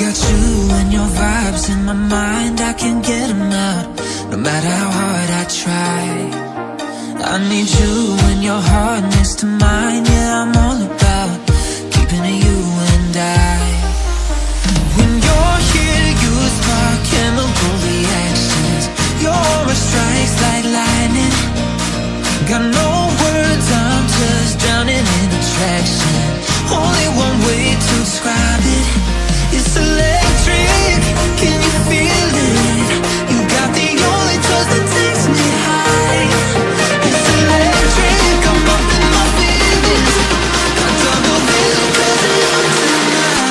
got you and your vibes in my mind, I can't get them out, no matter how hard I try. I need you and your heart next to mine, yeah, I'm all about keeping it you and I. When you're here, you spark chemical reactions. Your aura strikes like lightning. Got no words, I'm just drowning in attraction. Only one way to describe it. It's electric, can you feel it? You got the only touch that takes me high. It's electric, I'm up in my feelings. I double feel cause I love tonight.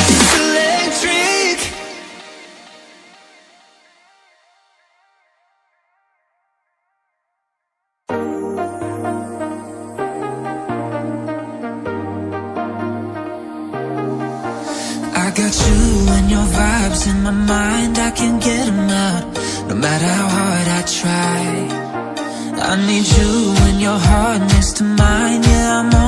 It's electric. I got you and your vibes in my mind, I can't get them out, no matter how hard I try. I need you and your heart next to mine, yeah, I'm on